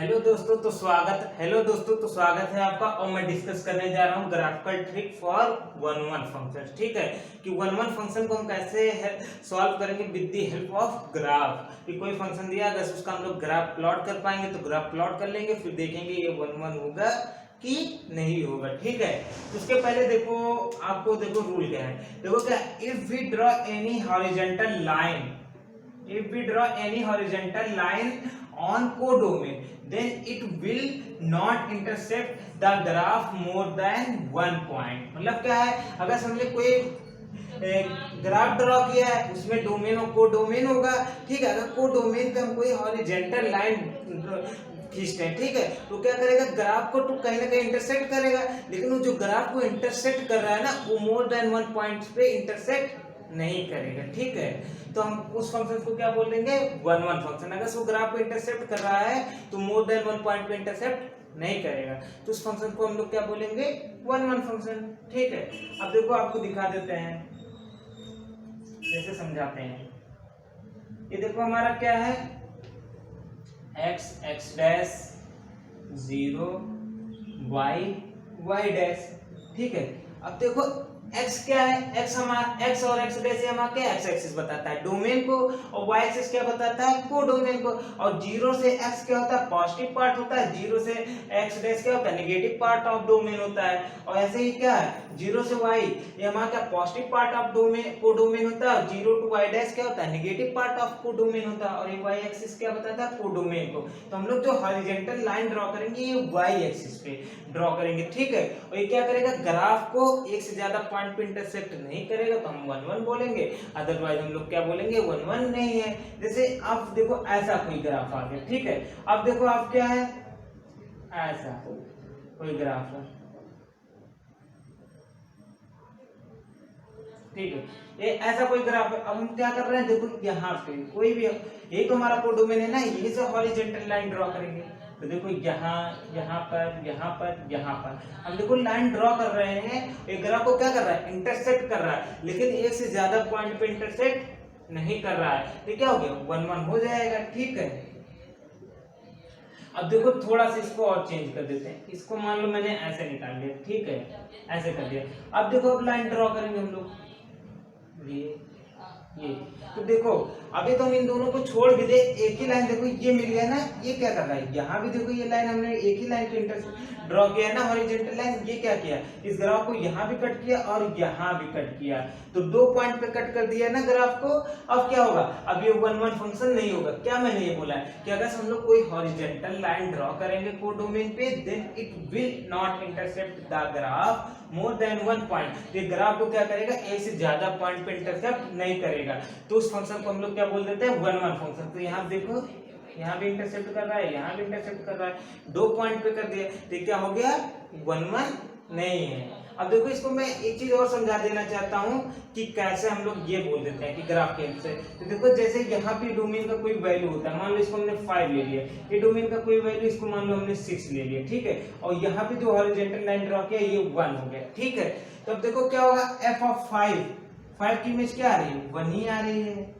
Hello दोस्तों तो स्वागत है आपका। और मैं डिस्कस करने जा रहा हूँ graphical trick for one one function. ठीक है कि वन वन फंक्शन को हम कैसे सॉल्व करेंगे with the help of graph. कि कोई फंक्शन दिया अगर उसका हम लोग ग्राफ प्लॉट कर पाएंगे तो ग्राफ प्लॉट कर लेंगे, फिर देखेंगे ये वन वन होगा कि नहीं होगा। ठीक है, तो उसके पहले देखो आपको देखो रूल क्या है। देखो क्या, if we draw any horizontal line, if we draw any horizontal line on codomain, then it will not intercept the graph more than 1 point। मतलब क्या है, अगर समझे कोई ग्राफ ड्रॉ किया है उसमें डोमेन और कोडोमेन होगा। ठीक है, अगर कोडोमेन पे हम कोई हॉरिजॉन्टल लाइन खींचते हैं, ठीक है, तो क्या करेगा, ग्राफ को तो कहीं ना कहीं इंटरसेक्ट करेगा, लेकिन वो जो ग्राफ को इंटरसेक्ट कर रहा है ना वो मोर देन 1 पॉइंट पे इंटरसेक्ट नहीं करेगा। ठीक है, तो हम उस फंक्शन को क्या बोलेंगे, वन वन फंक्शन। अगर वो ग्राफ को इंटरसेप्ट कर रहा है तो मोर देन 1 पॉइंट पे इंटरसेप्ट नहीं करेगा, तो उस फंक्शन को हम लोग क्या बोलेंगे, वन वन फंक्शन। ठीक है, अब देखो आपको दिखा देते हैं, जैसे समझाते हैं। ये देखो हमारा क्या है, x डैश 0 y डैश। ठीक है, अब देखो x क्या है, x हमारा x और x डैश हमारा क्या, x एक्सिस बताता है डोमेन को, और y एक्सिस क्या बताता है, कोडोमेन को। और 0 से x क्या होता है, पॉजिटिव पार्ट होता है, 0 से x डैश क्या होता है, नेगेटिव पार्ट ऑफ डोमेन होता है। और ऐसे ही क्या है, 0 से y ये हमारा क्या positive part of domain codomain होता है, 0 टू y डैश क्या होता है, नेगेटिव पार्ट ऑफ कोडोमेन होता है। और ये y एक्सिस क्या बताता है, कोडोमेन को। तो हम लोग जो हॉरिजॉन्टल लाइन ड्रॉ करेंगे ये y एक्सिस पे ड्रॉ करेंगे। ठीक है, और ये क्या करेगा, ग्राफ को एक से ज्यादा पॉइंट पे इंटरसेक्ट नहीं करेगा तो हम वन वन बोलेंगे, अदरवाइज हम लोग क्या बोलेंगे, वन वन नहीं है। जैसे आप देखो ऐसा कोई ग्राफ आ गया। ठीक है, अब देखो आप क्या है, ऐसा कोई ग्राफ है। ठीक है, ये ऐसा कोई ग्राफ है। अब हम क्या कर रहे हैं, देखो यहाँ पे कोई भी, ये तो हमारा कोडोमेन है ना, यही से हॉरिजॉन्टल लाइन ड्रॉ करेंगे। तो देखो यहाँ यहाँ पर यहाँ पर यहाँ पर हम देखो लाइन ड्रॉ कर रहे हैं। एक ग्राफ को क्या कर रहा है, इंटरसेक्ट कर रहा है, लेकिन एक से ज्यादा पॉइंट पे इंटरसेक्ट नहीं कर रहा है। तो क्या हो गया, वन वन हो जाएगा। ठीक है, अब देखो थोड़ा सा इसको और चेंज कर देते हैं। इसको मान लो मैंने ऐसे निकाल लिया, ठीक है, ऐसे कर दिया। अब देखो अब लाइन ड्रॉ करेंगे हम लोग, ये तो देखो अभी तो हम इन दोनों को छोड़ भी दे, एक ही लाइन देखो ये मिल गया ना, ये क्या कर रहा है, यहाँ भी देखो ये लाइन हमने एक ही लाइन पे इंटरसेक्ट ड्रॉ किया है ना, हॉरिजॉन्टल लाइन। ये क्या किया, इस ग्राफ को यहाँ भी कट किया और यहाँ भी कट किया, तो 2 पॉइंट पे कट कर दिया ना ग्राफ को। अब क्या होगा, अब ये वन वन फंक्शन नहीं होगा। क्या मैंने ये बोला है कि अगर हम लोग कोई हॉरिजॉन्टल लाइन ड्रॉ करेंगे कोडोमेन पे, then it will not intercept the graph more than 1 point. तो ग्राफ को क्या करेगा, एक से ज्यादा पॉइंट पे इंटरसेप्ट नहीं करेगा, तो उस फंक्शन को हम लोग क्या बोल देते हैं, वन वन फंक्शन। तो यहाँ देखो यहाँ भी इंटरसेप्ट कर रहा है, यहाँ भी इंटरसेप्ट कर रहा है, 2 पॉइंट पे कर दिया, तो क्या हो गया, वन वन नहीं है। अब देखो इसको मैं एक चीज और समझा देना चाहता हूँ कि कैसे हम लोग ये बोल देते हैं कि ग्राफ के हेल्प से। तो देखो जैसे यहाँ पे डोमेन का कोई वैल्यू होता है, मान लो इसको हमने 5 ले लिया, ये डोमेन का कोई वैल्यू इसको मान लो हमने 6 ले लिया। ठीक है, और यहाँ पे जो हॉरिजॉन्टल लाइन ड्रॉ किया ये 1 हो गया। ठीक है, तो अब देखो क्या होगा, f ऑफ 5 की इमेज क्या आ रही है, 1 ही आ रही है।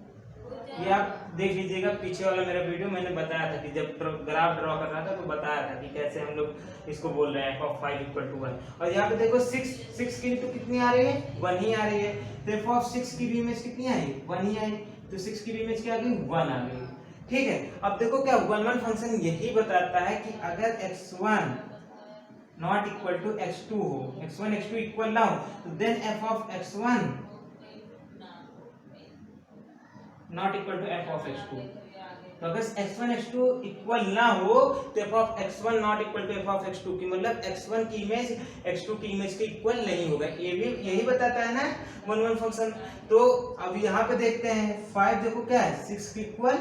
ये आप देख लीजिएगा, पीछे वाला मेरा वीडियो मैंने बताया था कि जब ग्राफ ड्रॉ कर रहा था तो बताया था कि कैसे हम लोग इसको बोल रहे हैं f ऑफ 5 इक्वल टू 1। और यहाँ पे देखो 6 की तो कितनी आ रही है, 1 ही आ रही है, तो f ऑफ 6 की भी इमेज कितनी आई, 1 ही आई, तो 6 की भी इमेज क्या आ गई, 1 आ गई। ठीक है, अब देखो क्या वन वन फंक्शन यही बताता है कि अगर x1 not equal to x2 हो, x1 x2 इक्वल ना हो, तो then f of x1 not equal to f of x2। तो अगर x1 x2 इक्वल ना हो तो f of x1 not equal to f of x2 की मतलब x1 की इमेज x2 की इमेज के इक्वल नहीं होगा। ये भी यही बताता है ना वन वन फंक्शन। तो अब यहाँ पे देखते हैं 5 देखो क्या है, 6 की इक्वल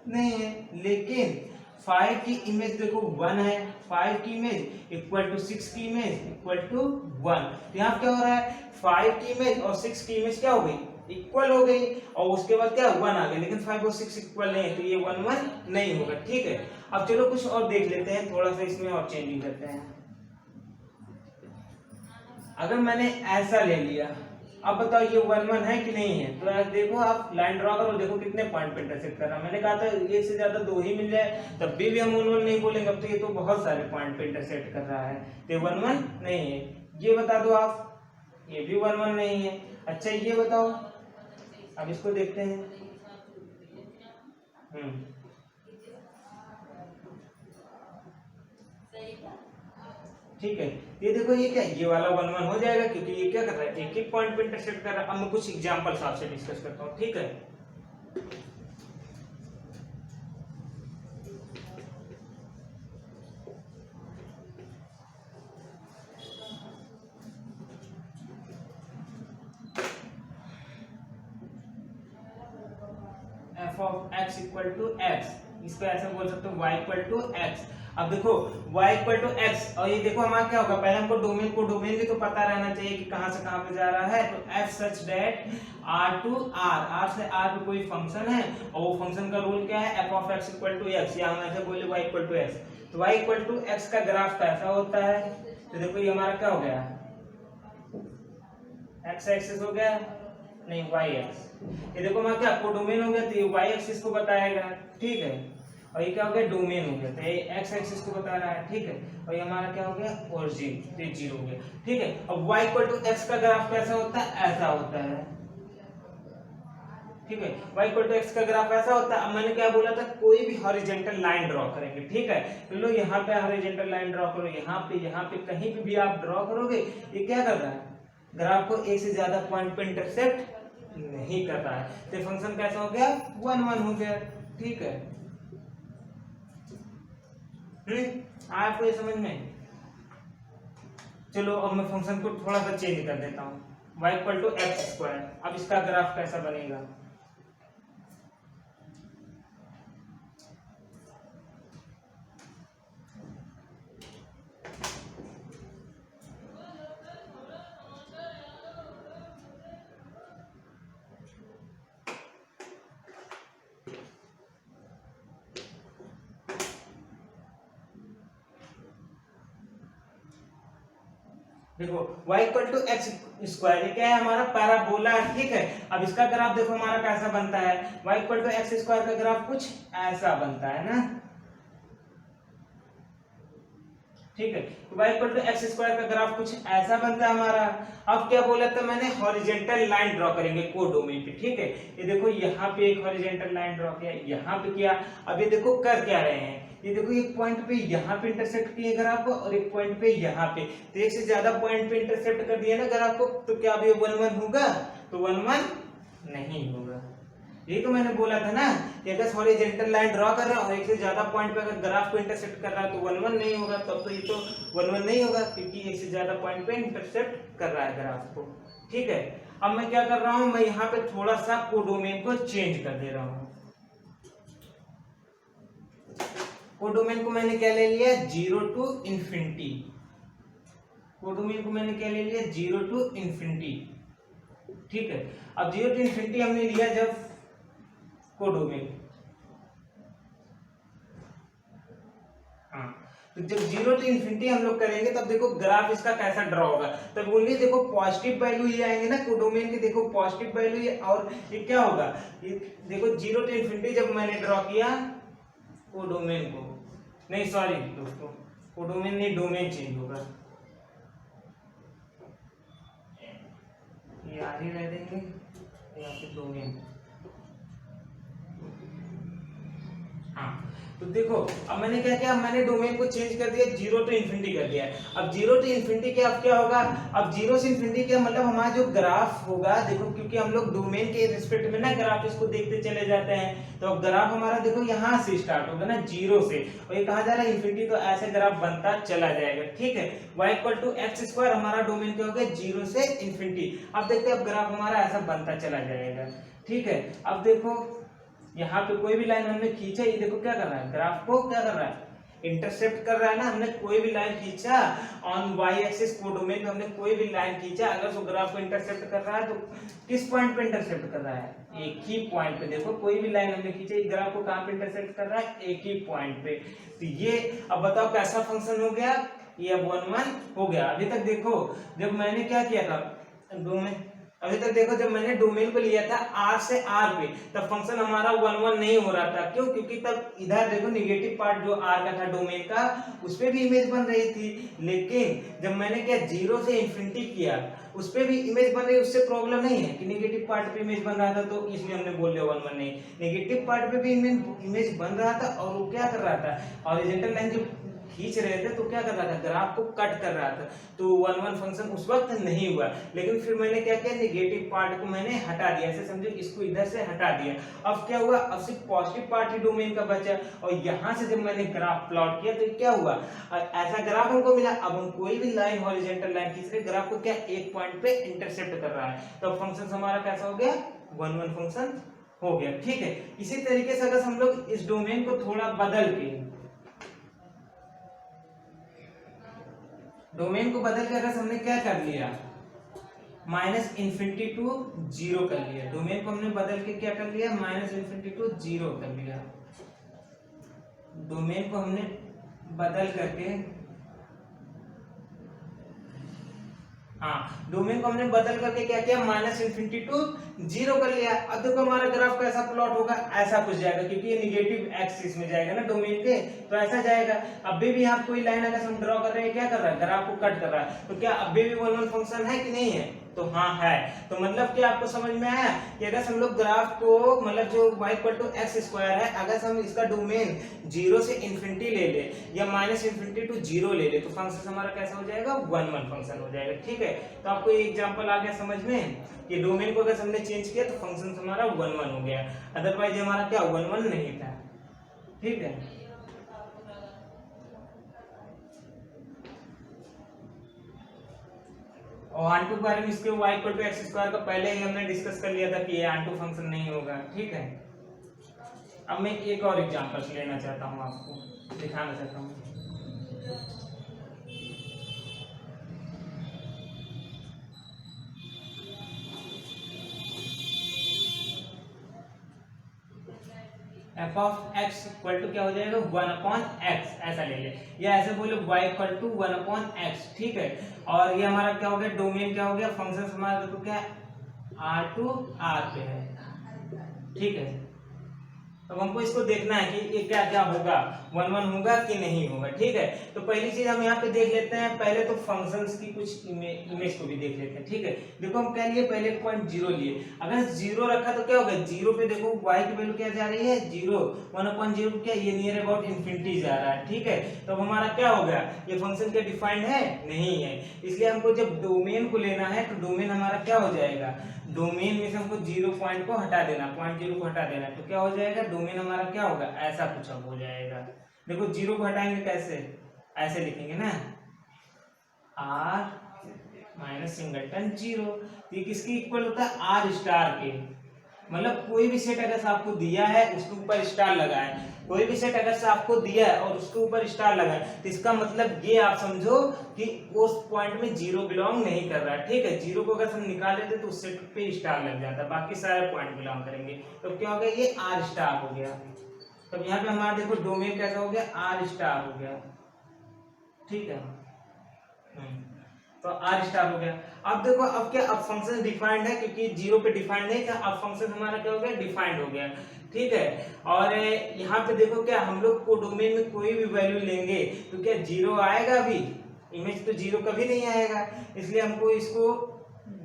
नहीं है, लेकिन 5 की इमेज देखो 1 है, 5 की इमेज इक्वल टू 6 की इमेज इक्वल टू 1। तो यहाँ क्या हो रहा है, 5 की इमेज और 6 की इमेज क्या हो गई, इक्वल हो गई, और उसके बाद क्या 1 आ गया, लेकिन 5 और 6 इक्वल नहीं है, तो ये 1 1 नहीं होगा। ठीक है, अब चलो कुछ और देख लेते हैं, थोड़ा सा इसमें और चेंजिंग करते हैं। अगर मैंने ऐसा ले लिया, अब बताओ ये 1 1 है कि नहीं है? तो यार देखो आप लाइन ड्रॉ करो, देखो कितने पॉइंट पे इंटरसेक्ट कर रहा है। मैंने कहा था एक से ज्यादा दो ही मिल जाए तब भी हम 1 1 नहीं बोलेंगे। अब तो ये तो बहुत सारे पॉइंट पे इंटरसेक्ट कर रहा है, तो ये 1 1 नहीं है। ये बता दो आप, ये भी 1 1 नहीं है। अच्छा ये बताओ, अब इसको देखते हैं। ठीक है, ये देखो ये क्या, ये वाला 1 1 हो जाएगा क्योंकि ये क्या कर रहा है, एक एक पॉइंट पे इंटरसेक्ट कर रहा है। अब मैं कुछ एग्जांपल्स आपसे डिस्कस करता हूँ, ठीक है। f of x equal to x, इसको ऐसे बोल सकते हो y इक्वल टू x। अब देखो y इक्वल टू x, और ये देखो हमारा क्या होगा, पहले हमको डोमेन भी तो पता रहना चाहिए कि कहां से कहां पे जा रहा है। तो f such that r to r से r पे कोई फंक्शन है और वो फंक्शन का रूल क्या है, f of x equal to x, या हम ऐसे बोले y इक्वल टू x। तो y इक्वल टू x का ग्राफ कैसा होता है, तो देखो ये हमारा क्या हो गया, x एक्सिस हो गया, नहीं y एक्सिस। ये देखो हमारा क्या कोडोमेन हो गया, तो ये y एक्सिस को बताएगा, ठीक है। और ये क्या हो गया, डोमेन हो गया, तो ये x एक्सिस को बता रहा है, ठीक है। और ये हमारा क्या हो गया, ओरिजिन, तो ये 0 हो गया, ठीक है। अब y इक्वल टू x का ग्राफ कैसा होता है, ऐसा होता है, ठीक है। y इक्वल टू x का ग्राफ ऐसा होता है। अब मैंने क्या बोला था, कोई भी हॉरिजॉन्टल लाइन ड्रॉ करेंगे, ठीक है। तो लो यहाँ पे हॉरिजॉन्टल लाइन ड्रॉ करो, यहाँ पे कहीं पे भी आप ड्रॉ करोगे, ये क्या कर रहा है, ग्राफ को एक से ज्यादा पॉइंट पे इंटरसेक्ट नहीं कर रहा है। तो फंक्शन कैसा हो गया, 1 1 हो गया, ठीक है। आपको ये समझ में, चलो अब मैं फंक्शन को थोड़ा सा चेंज कर देता हूँ, y equal to x square. अब इसका ग्राफ कैसा बनेगा, देखो y equal to x square, ये क्या है, हमारा पैराबोला है, ठीक है। अब इसका ग्राफ देखो हमारा कैसा बनता है, y equal to x square का ग्राफ कुछ ऐसा बनता है ना, ठीक है। तो y equal to x square का ग्राफ कुछ ऐसा बनता है हमारा। अब क्या बोला था मैंने, हॉरिजॉन्टल लाइन ड्रॉ करेंगे कोडोमेन पे, ठीक है। ये देखो यहाँ पे एक हॉरिजॉन्टल लाइन ड्रॉ किया, यहाँ पे किया। अब ये देखो कर क्या रहे हैं, ये देखो एक पॉइंट पे यहाँ पे इंटरसेक्ट किए ग्राफ को, और एक पॉइंट पे यहाँ पे, तो एक से ज्यादा पॉइंट पे इंटरसेक्ट कर दिया ना ग्राफ को, तो क्या अब ये 1 1 होगा, तो 1 1 नहीं होगा। ये तो मैंने बोला था ना कि अगर हॉरिजॉन्टल लाइन ड्रॉ कर रहा है और एक से ज्यादा पॉइंट पे अगर ग्राफ को इंटरसेक्ट कर रहा है तो 1 1 नहीं होगा, तब तो ये तो 1 1 नहीं होगा क्योंकि एक से ज्यादा पॉइंट पे इंटरसेक्ट कर रहा है ग्राफ को, ठीक है। अब मैं क्या कर रहा हूं, मैं यहाँ पे थोड़ा सा कोडोमेन को चेंज कर दे रहा हूँ। कोडोमेन को मैंने क्या ले लिया, 0 टू इंफिनिटी। कोडोमेन को मैंने क्या ले लिया, 0 टू इंफिनिटी, ठीक है। अब 0 टू इंफिनिटी हमने लिया जब कोडोमेन, हाँ, तो जब 0 टू इंफिनिटी हम लोग करेंगे तब देखो ग्राफ इसका कैसा ड्रॉ होगा। तब बोलिए देखो पॉजिटिव वैल्यू ये आएंगे ना कोडोमेन के, देखो पॉजिटिव वैल्यू ये, और ये क्या होगा, ये देखो 0 टू इंफिनिटी जब मैंने ड्रॉ किया कोडोमेन को, नहीं सॉरी दोस्तों, कोडोमेन नहीं, डोमेन चेंज होगा, ये आगे रह देंगे यहाँ पे डोमेन, हाँ। तो देखो अब मैंने क्या किया, मैंने डोमेन को चेंज कर दिया, 0 टू इंफिनिटी कर दिया। अब 0 टू इंफिनिटी क्या, अब क्या होगा, अब 0 से इंफिनिटी क्या मतलब हमारा जो ग्राफ होगा, देखो क्योंकि हम लोग डोमेन के रिस्पेक्ट में ना ग्राफ इसको देखते चले जाते हैं, तो अब ग्राफ हमारा देखो यहाँ से स्टार्ट होगा ना 0 से, और ये कहा जा रहा है इंफिनिटी, तो ऐसे ग्राफ बनता चला जाएगा, ठीक है। y equal to x square हमारा डोमेन क्या हो गया, 0 से इंफिनिटी। अब देखते हैं अब ग्राफ हमारा ऐसा बनता चला जाएगा, ठीक है। अब देखो यहाँ पे कोई भी लाइन हमने खींचा, ये देखो क्या कर रहा है, ग्राफ को क्या कर रहा है, इंटरसेप्ट कर रहा है ना। हमने कोई भी लाइन खींचा ऑन y एक्सिस कोडोमेन में, हमने कोई भी लाइन खींचा, अगर वो ग्राफ को इंटरसेप्ट कर रहा है तो किस पॉइंट पे इंटरसेप्ट कर रहा है, एक ही पॉइंट पे। देखो कोई भी लाइन हमने खींचा, ये ग्राफ को कहां पे इंटरसेप्ट कर रहा है, एक ही पॉइंट पे। तो ये अब बताओ कैसा फंक्शन हो गया, ये अब 1 1 हो गया। अभी तक देखो जब मैंने क्या किया था, डोमेन अभी तक देखो जब मैंने डोमेन को लिया था R से R पे, तब फंक्शन हमारा 1 1 नहीं हो रहा था। क्यों? क्योंकि तब इधर देखो निगेटिव पार्ट जो R का था डोमेन का, उस पे भी इमेज बन रही थी। लेकिन जब मैंने क्या 0 से इंफिनिटी किया, उस पे भी इमेज बन रही, उससे प्रॉब्लम नहीं है कि निगेटिव पार्ट पे इमेज बन रहा था, तो इसलिए हमने बोल दिया 1 1 नहीं। नेगेटिव पार्ट पे भी इमेज बन रहा था, और वो क्या कर रहा था, हॉरिजॉन्टल लाइन जो खींच रहे थे तो क्या कर रहा था, ग्राफ को कट कर रहा था, तो 1 1 फंक्शन उस वक्त नहीं हुआ। लेकिन फिर मैंने क्या किया, नेगेटिव पार्ट को मैंने हटा दिया, ऐसे समझो इसको इधर से हटा दिया। अब क्या हुआ, अब सिर्फ पॉजिटिव पार्ट ही डोमेन का बचा, और यहाँ से जब मैंने ग्राफ प्लॉट किया तो क्या हुआ, ऐसा ग्राफ हमको मिला। अब हम कोई भी लाइन हॉरिजॉन्टल लाइन खींच रहे, ग्राफ को क्या एक पॉइंट पे इंटरसेप्ट कर रहा है, तो फंक्शन हमारा कैसा हो गया, 1 1 फंक्शन हो गया। ठीक है, इसी तरीके से अगर हम लोग इस डोमेन को थोड़ा बदल के, डोमेन को बदल कर हमने क्या कर लिया, माइनस इन्फिनिटी टू 0 कर लिया। डोमेन को हमने बदल के क्या कर लिया, माइनस इन्फिनिटी टू 0 कर लिया। डोमेन को हमने बदल करके, हाँ, डोमेन को हमने बदल करके क्या किया, माइनस इन्फिनिटी टू 0 कर लिया। अब देखो हमारा ग्राफ कैसा प्लॉट होगा, ऐसा कुछ जाएगा, क्योंकि ये निगेटिव एक्सिस में जाएगा ना डोमेन के, तो ऐसा जाएगा। अभी भी यहाँ कोई लाइन अगर हम ड्रॉ कर रहे हैं, क्या कर रहा है, ग्राफ को कट कर रहा है, तो क्या अभी भी 1 1 फंक्शन है कि नहीं है, तो हाँ है। तो मतलब क्या आपको समझ में आया कि अगर हम लोग ग्राफ को, मतलब जो y equal to x square है, अगर हम इसका डोमेन 0 से इन्फिनिटी ले ले या माइनस इन्फिनिटी टू 0 ले ले, तो फंक्शन हमारा कैसा हो जाएगा, 1 1 फंक्शन हो जाएगा। ठीक है, तो आपको ये एग्जांपल आ गया समझ में कि डोमेन को अगर हमने चेंज किया तो फंक्शन हमारा 1 1 हो गया, अदरवाइज हमारा क्या 1 1 नहीं था। ठीक है, और आंटू के बारे में, इसके y equal to x square का पहले ही हमने डिस्कस कर लिया था कि ये आंटू फंक्शन नहीं होगा। ठीक है, अब मैं एक और एग्जांपल लेना चाहता हूँ, आपको दिखाना चाहता हूँ। F of x equal to क्या हो जाएगा, 1 अपॉन एक्स, ऐसा ले ले, या ऐसे बोलो y equal to 1 upon x. ठीक है, और ये हमारा क्या हो गया, डोमेन क्या हो गया, फंक्शन हमारा देखो क्या R टू R पे है। ठीक है, अब हमको इसको देखना है कि ये क्या क्या होगा, 1 1 होगा कि नहीं होगा। ठीक है, तो पहली चीज हम यहाँ पे देख लेते हैं, पहले तो फंक्शंस की कुछ इमेज को भी देख लेते हैं। ठीक है, देखो हम क्या लिए, पहले पॉइंट 0 लिए, अगर 0 रखा तो क्या होगा, 0 पे देखो y की वैल्यू क्या जा रही है, 0, 1/0 क्या, ये नियर अबाउट इन्फिनिटी जा रहा है। ठीक है, तो अब हमारा क्या हो गया, ये फंक्शन क्या डिफाइंड है, नहीं है, इसलिए हमको जब डोमेन को लेना है तो डोमेन हमारा क्या हो जाएगा, डोमेन में से हमको 0 पॉइंट को हटा देना, पॉइंट 0 को हटा देना, तो क्या हो जाएगा, डोमेन हमारा क्या होगा, ऐसा कुछ अब हो जाएगा। देखो 0 को हटाएंगे कैसे, ऐसे लिखेंगे ना, r माइनस सिंगलटन 0, ये किसके इक्वल होता है, r स्टार के। मतलब कोई भी सेट अगर आपको दिया है उसके ऊपर स्टार लगाए, कोई भी सेट अगर आपको दिया है और उसके ऊपर स्टार लगाए, तो इसका मतलब ये आप समझो कि उस पॉइंट में 0 बिलोंग नहीं कर रहा है। ठीक है, 0 को अगर हम निकाल लेते तो उस सेट पे स्टार लग जाता, बाकी सारे पॉइंट बिलोंग करेंगे, तो क्या हो गया, ये r स्टार हो गया। तो यहाँ पे हमारा देखो डोमेन कैसा हो गया, r स्टार हो गया। ठीक है, तो r स्टार हो गया। अब देखो अब क्या, अब फंक्शन डिफाइंड है, क्योंकि 0 पे डिफाइंड नहीं था, अब फंक्शन हमारा क्या हो गया, डिफाइंड हो गया। ठीक है, और यहाँ पे देखो क्या, हम लोग को डोमेन में कोई भी वैल्यू लेंगे तो क्या 0 आएगा, अभी इमेज तो 0 कभी नहीं आएगा, इसलिए हमको इसको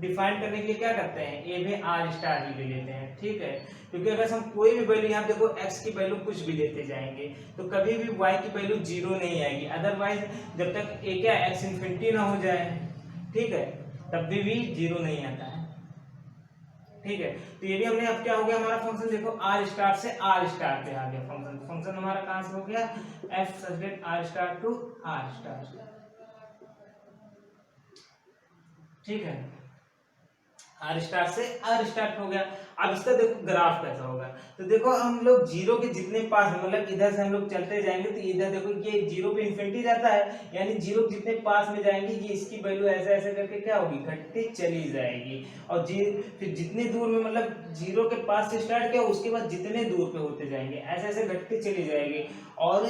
डिफाइन करने के लिए क्या करते हैं, ए में r स्टार ही ले लेते हैं। ठीक है, क्योंकि अगर हम कोई भी वैल्यू, यहाँ देखो x की वैल्यू कुछ भी लेते जाएंगे तो कभी भी y की वैल्यू 0 नहीं आएगी, अदरवाइज जब तक a क्या x इन्फिनिटी ना हो जाए, ठीक है, तब भी 0 नहीं आता है। ठीक है, तो ये भी हमने, अब क्या हो गया हमारा फंक्शन, देखो r स्टार से r स्टार पे आ गया फंक्शन। फंक्शन हमारा कहां से हो गया, f subject r star to r star. ठीक है, r स्टार से r स्टार हो गया। अब इसका देखो ग्राफ कैसा होगा, तो देखो हम लोग 0 के जितने पास, मतलब इधर से हम लोग चलते जाएंगे तो इधर देखो ये 0 पे इन्फिनिटी जाता है, यानी 0 जितने पास में जाएंगे ये इसकी वैल्यू ऐसे ऐसे करके क्या होगी, घटती चली जाएगी। और फिर जितने दूर में, मतलब 0 के पास से स्टार्ट किया, उसके बाद जितने दूर पे होते जाएंगे ऐसे ऐसे घटती चली जाएगी। और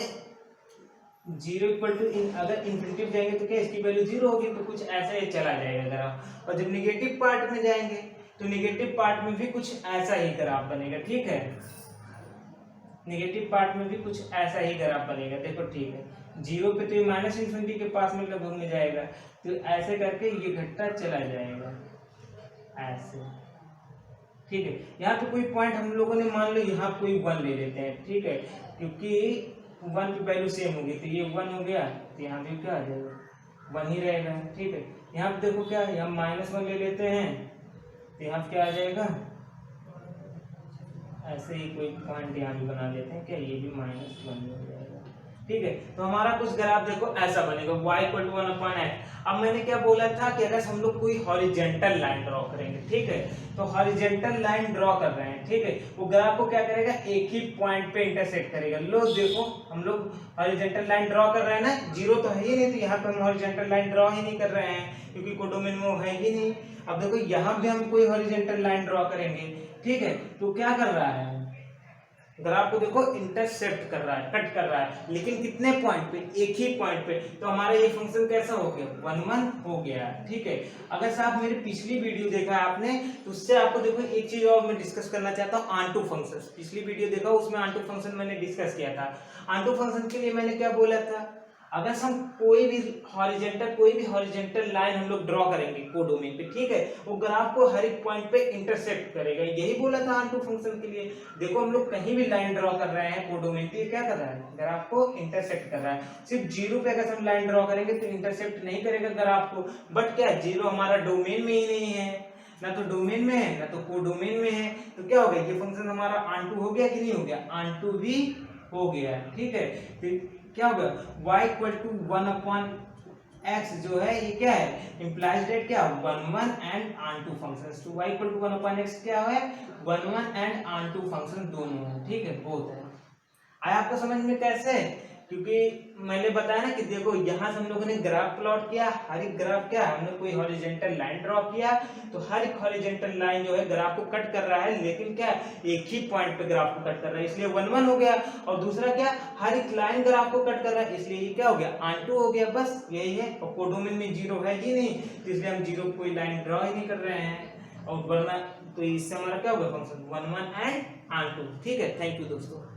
0 इक्वल टू, अगर इन्फिनिटी जाएंगे तो क्या इसकी वैल्यू 0 होगी, तो कुछ ऐसे ही चला जाएगा ग्राफ। और जब निगेटिव पार्ट में जाएंगे तो निगेटिव पार्ट में भी कुछ ऐसा ही ग्राफ बनेगा, ठीक है। नेगेटिव पार्ट में भी कुछ ऐसा ही ग्राफ बनेगा, देखो ठीक है। जीरो पे तो ये माइनस इन्फिनिटी के पास में लगभग में जाएगा, तो ऐसे करके ये घटता चला जाएगा ऐसे, ठीक है। यहाँ पे कोई पॉइंट हम लोगों ने मान लो यहाँ कोई 1 ले लेते हैं, ठीक है, क्योंकि 1 की वैल्यू सेम होगी, तो ये 1 हो गया, तो यहाँ भी क्या आ जाएगा 1 ही रहेगा, ठीक है। यहाँ पे देखो क्या है, हम -1 ले लेते हैं, तो यहाँ क्या आ जाएगा, ऐसे ही कोई पॉइंट यहाँ भी बना लेते हैं, क्या ये भी -1 हो जाएगा, ठीक है। तो हमारा कुछ ग्राफ देखो ऐसा बनेगा, y = 1/x। अब मैंने क्या बोला था कि अगर हम लोग कोई हॉरिजेंटल लाइन ड्रॉ करेंगे, ठीक है, तो हॉरिजेंटल लाइन ड्रॉ कर रहे हैं, ठीक है, वो ग्राफ को क्या करेगा, एक ही पॉइंट पे इंटरसेक्ट करेगा। लो देखो हम लोग हॉरिजेंटल लाइन ड्रॉ कर रहे हैं ना, जीरो तो है ही नहीं, तो यहाँ पे हम हॉरिजेंटल लाइन ड्रॉ ही नहीं कर रहे हैं क्योंकि कोडोमेन में वो है ही नहीं। अब देखो यहाँ भी हम कोई हॉरिजेंटल लाइन ड्रॉ करेंगे, ठीक है, तो क्या कर रहा है, ग्राफ को देखो इंटरसेप्ट कर रहा है, कट कर रहा है, लेकिन कितने पॉइंट पे, एक ही पॉइंट पे। तो हमारा ये फंक्शन कैसा हो गया, 1 हो गया, ठीक है। अगर साहब मेरी पिछली वीडियो देखा है आपने, तो उससे आपको देखो एक चीज और मैं डिस्कस करना चाहता हूँ, ऑनटू फंक्शन। पिछली वीडियो देखा, उसमें ऑनटू फंक्शन मैंने डिस्कस किया था। ऑनटू फंक्शन के लिए मैंने क्या बोला था, अगर हम कोई भी हॉरिजेंटल लाइन हम लोग ड्रॉ करेंगे कोडोमेन पे, ठीक है, वो ग्राफ को हर एक पॉइंट पे इंटरसेक्ट करेगा, यही बोला था ऑनटू फंक्शन के लिए। देखो हम लोग कहीं भी लाइन ड्रॉ कर रहे हैं कोडोमेन पे, क्या कर रहा है, ग्राफ को इंटरसेक्ट कर रहा है। सिर्फ जीरो पे अगर हम लाइन ड्रॉ करेंगे तो इंटरसेक्ट नहीं करेगा ग्राफ को, बट क्या जीरो हमारा डोमेन में ही नहीं है, ना तो डोमेन में है ना तो कोडोमेन में है, तो क्या हो गया, ये फंक्शन हमारा ऑनटू हो गया कि नहीं हो गया, ऑनटू भी हो गया, ठीक है। तो क्या होगा, y = 1/x जो है ये क्या है, इम्प्लाइज डेट क्या 1 एंड ऑनटू फंक्शंस। तो y = 1/x क्या है, 1 एंड ऑनटू फंक्शन दोनों है, ठीक है, बोथ है। आया आपको समझ में कैसे, क्योंकि मैंने बताया ना कि देखो यहाँ से हम लोगों ने ग्राफ प्लॉट किया, हर एक ग्राफ क्या हमने कोई हॉरिजेंटल लाइन ड्रॉ किया, तो हर एक हॉरिजेंटल लाइन जो है ग्राफ को कट कर रहा है, लेकिन क्या एक ही पॉइंट पे ग्राफ को कट कर रहा है, इसलिए 1 हो गया। और दूसरा क्या, हर एक लाइन ग्राफ को कट कर रहा है, इसलिए ये क्या हो गया, ऑनटू हो गया, बस यही है। और कोडोमेन में जीरो है ही नहीं, तो इसलिए हम जीरो कोई लाइन ड्रॉ ही नहीं कर रहे हैं, और वरना तो इससे हमारा क्या होगा फंक्शन 1 एंड ऑनटू, ठीक है। थैंक यू दोस्तों।